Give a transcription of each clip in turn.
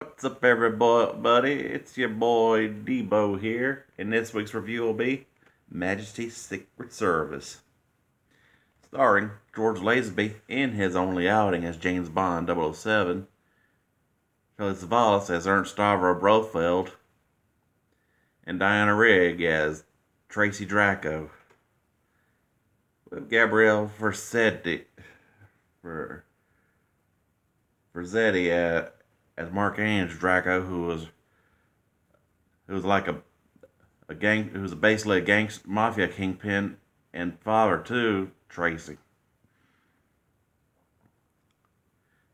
What's up, everybody? It's your boy Debo here, and this week's review will be Majesty's Secret Service, starring George Lazenby in his only outing as James Bond 007, Shelley Savalas as Ernst Stavro Blofeld, and Diana Rigg as Tracy Draco, with Gabrielle for Zetti as Mark Ange Draco, who was like a gang who was basically a gangster mafia kingpin and father to Tracy.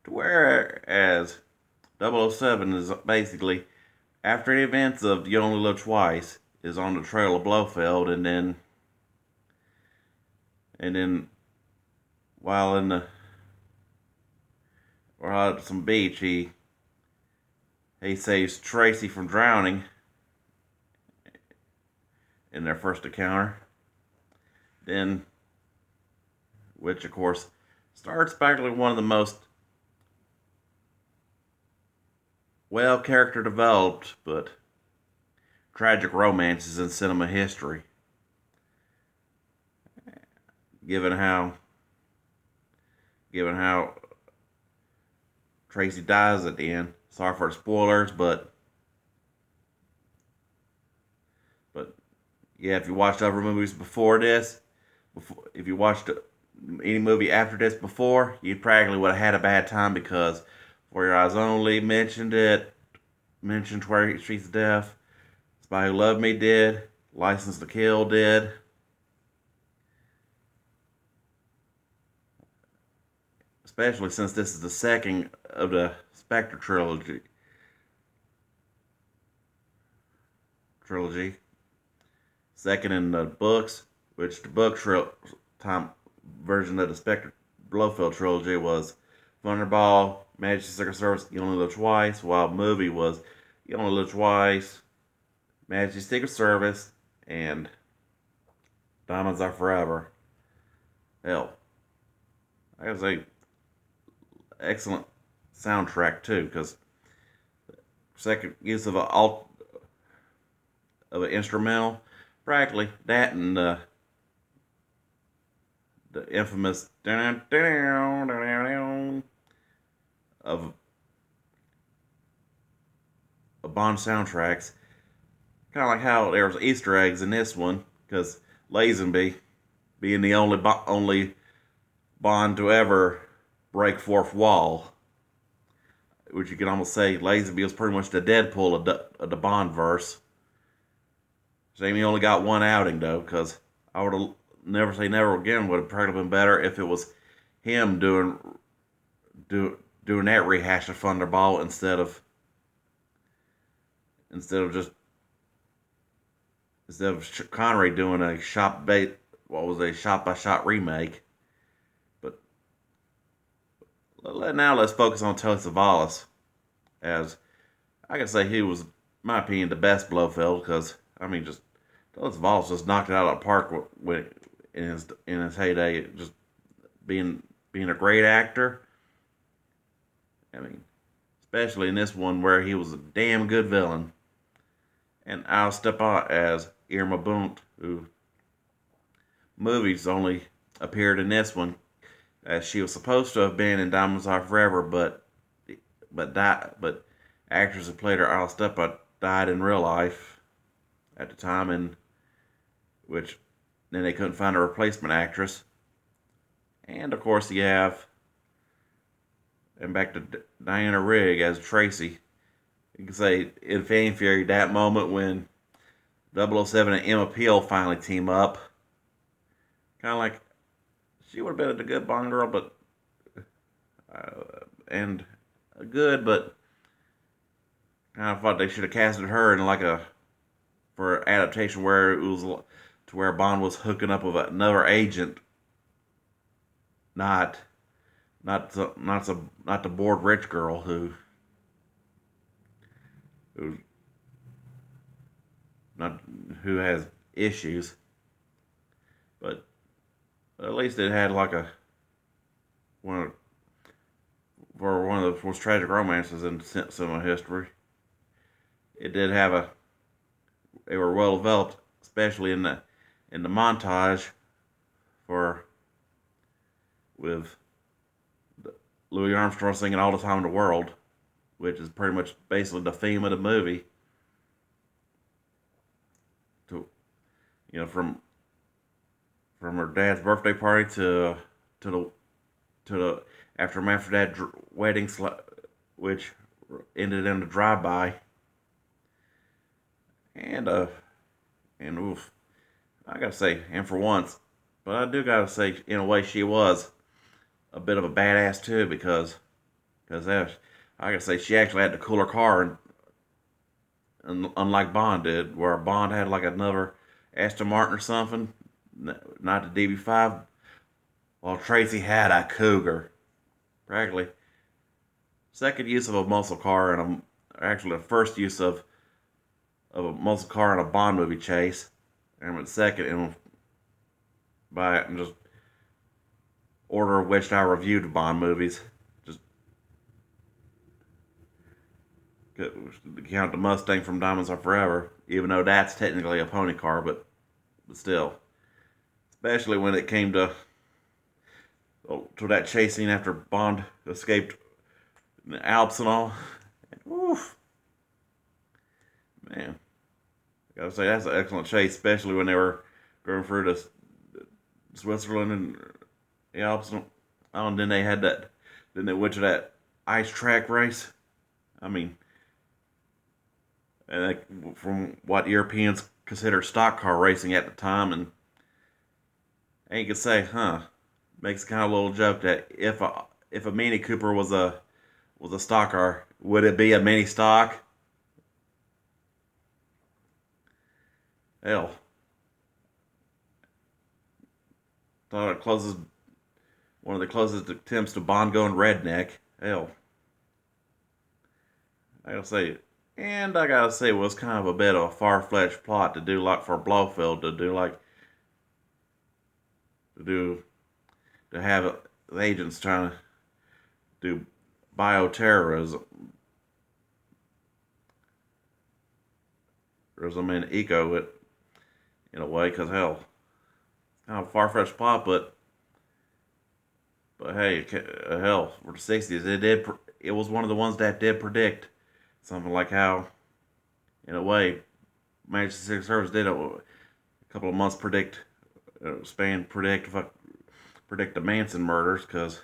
To whereas 007 is basically after the events of You Only Live Twice is on the trail of Blofeld, and then while in the while at some beach he saves Tracy from drowning in their first encounter. Then, which of course starts practically one of the most well character developed but tragic romances in cinema history. Given how given how Tracy dies at the end. Sorry for the spoilers, but yeah, if you watched other movies before this, if you watched any movie after this before, you practically would have had a bad time because For Your Eyes Only mentioned Where Streets Death, Spy Who Loved Me did, License to Kill did, especially since this is the second of the Spectre trilogy. Second in the books, which the time version of the Spectre Blofeld trilogy was Thunderball, Majesty's Secret Service, You Only Live Twice, while movie was You Only Live Twice, Majesty's Secret Service, and Diamonds Are Forever. Hell, I gotta say, excellent soundtrack too, because second use of an instrumental, practically that and the infamous of Bond soundtracks. Kind of like how there was Easter eggs in this one, because Lazenby, being the only Bond to ever break fourth wall, which you could almost say Lazenby was pretty much the Deadpool of the Bond verse. Shame he only got one outing though, because I would have Never Say Never Again would have probably been better if it was him doing that rehash of Thunderball instead of Connery doing a shot by shot remake. But now let's focus on Telly Savalas, as I can say he was, in my opinion, the best Blofeld, because I mean, just Telly Savalas just knocked it out of the park in his heyday, just being a great actor. I mean, especially in this one where he was a damn good villain. And I'll step out as Irma Bunt, who movies only appeared in this one, as she was supposed to have been in Diamonds Are Forever, but actress who played her Al Stepa died in real life at the time, and which then they couldn't find a replacement actress. And of course you have, and back to Diana Rigg as Tracy. You can say in Fan Fury, that moment when 007 and Emma Peel finally team up, kind of like she would have been a good Bond girl, but and good, but kind of thought they should have casted her in like a for adaptation where it was to where Bond was hooking up with another agent, not not the bored rich girl who not who has issues, but at least it had like a one for one of the most tragic romances in cinema history. It did have a. They were well developed, especially in the montage for with Louis Armstrong singing "All the Time in the World," which is pretty much basically the theme of the movie. To from her dad's birthday party to the to the aftermath of that wedding, which ended in a drive-by, and oof, I gotta say, and for once, but I do gotta say, in a way, she was a bit of a badass too, because I gotta say, she actually had the cooler car, and unlike Bond did, where Bond had like another Aston Martin or something, not the DB5. Well, Tracy had a Cougar. Practically second use of a muscle car and actually the first use of a muscle car in a Bond movie chase, and went second in by it and just order of which I reviewed Bond movies. Just count the Mustang from Diamonds Are Forever, even though that's technically a pony car, but still, especially when it came to that chase scene after Bond escaped the Alps and all. Oof, man, I gotta say that's an excellent chase, especially when they were going through the Switzerland and the Alps. Oh, and then they had that. Then they went to that ice track race. I mean, and from what Europeans considered stock car racing at the time, and you could say, huh? Makes kind of a little joke that if a Mini Cooper was a stock car, would it be a mini stock? Hell, thought it closest one of the closest attempts to Bond going redneck. Hell, I gotta say, and I gotta say, it was kind of a bit of a far-fetched plot to do, like for Blofeld to do, like to do to have the agents trying to do bioterrorism, and eco it in a way, because hell, it's kind of a far-fetched plot, but hey, hell, for the '60s, it was one of the ones that did predict something like how, in a way, Majesty Secret Service did a couple of months predict the Manson murders, because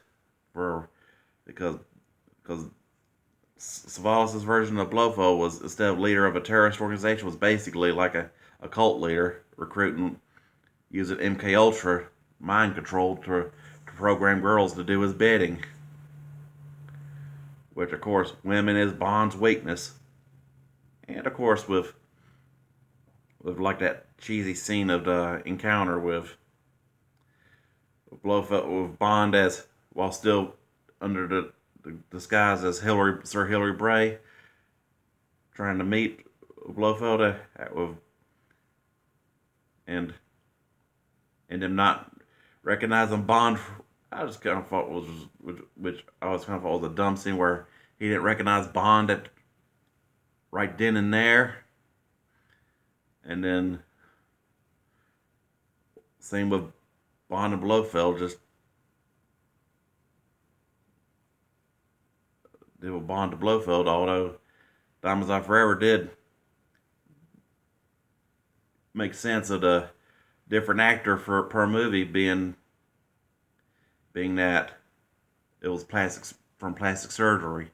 Savalas' version of Blofeld was, instead of leader of a terrorist organization, was basically like a cult leader recruiting using MK Ultra mind control to program girls to do his bidding. Which, of course, women is Bond's weakness. And, of course, with like that cheesy scene of the encounter with Blofeld, with Bond as, while still under the disguise as Sir Hilary Bray, trying to meet Blofeld and him not recognizing Bond. I just kind of thought which I was kind of thought was a dumb scene where he didn't recognize Bond right then and there, and then same with Bond and Blofeld, just did with Bond to Blofeld, although Diamonds Are Forever did make sense of the different actor per movie being that it was from plastic surgery,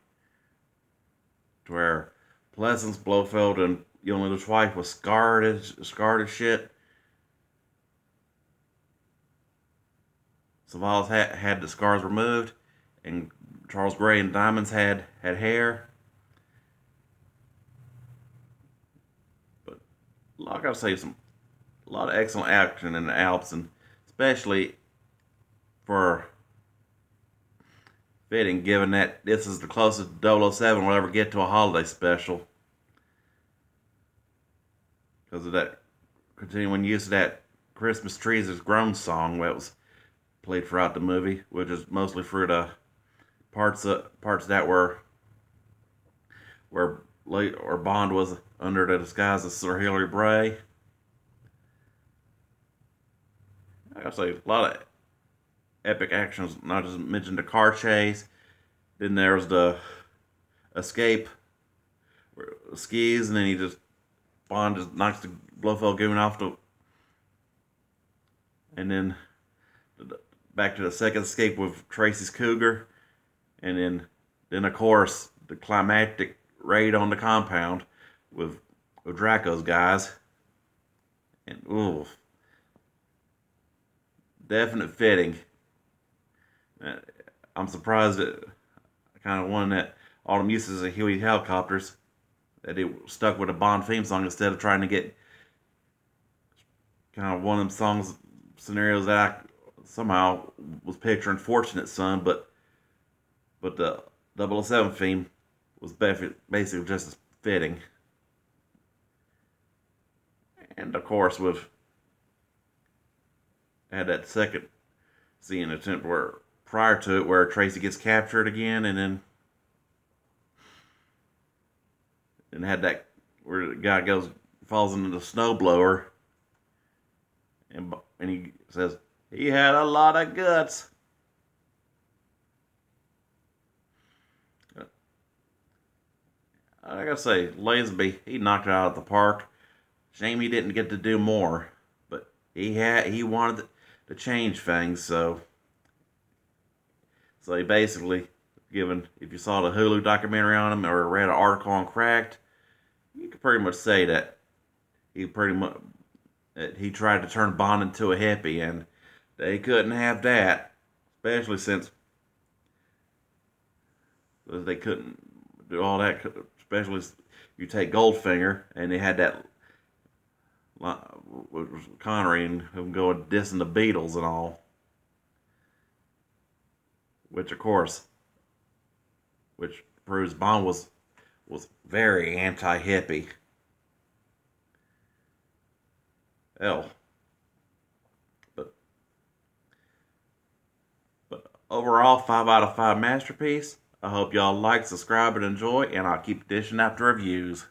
to where Pleasance, Blofeld, and Young Little Wife was scarred as shit. Savalas had the scars removed, and Charles Gray and Diamonds had hair. But I gotta say, a lot of excellent action in the Alps, and especially for fitting, given that this is the closest 007 will ever get to a holiday special, because of that continuing use of that Christmas Trees Is Grown song that was played throughout the movie, which is mostly through the parts that where Bond was under the disguise of Sir Hilary Bray. I gotta say, a lot of epic actions. Not just mentioned the car chase. Then there's the escape, skis, and then Bond just knocks the Blofeld Goon off the, and then back to the second escape with Tracy's Cougar, and then of course the climactic raid on the compound with Draco's guys, and ooh, definite fitting. I'm surprised that kind of one that all them uses of Huey helicopters that it stuck with a Bond theme song instead of trying to get kind of one of them songs scenarios that I somehow was picturing Fortunate Son, but the 007 theme was basically just as fitting. And of course, had that second scene attempt where prior to it where Tracy gets captured again, and had that where the guy falls into the snowblower, and he says he had a lot of guts. I gotta say, Lazenby, he knocked it out of the park. Shame he didn't get to do more, but he wanted to change things, so he basically if you saw the Hulu documentary on him or read an article on Cracked, you could pretty much say that he tried to turn Bond into a hippie, and they couldn't have that, especially since they couldn't do all that, especially if you take Goldfinger, and they had that Connery and him going dissing the Beatles and all, which proves Bond was very anti-hippie. Hell, but overall, 5 out of 5 masterpiece. I hope y'all like, subscribe, and enjoy, and I'll keep dishing out the reviews.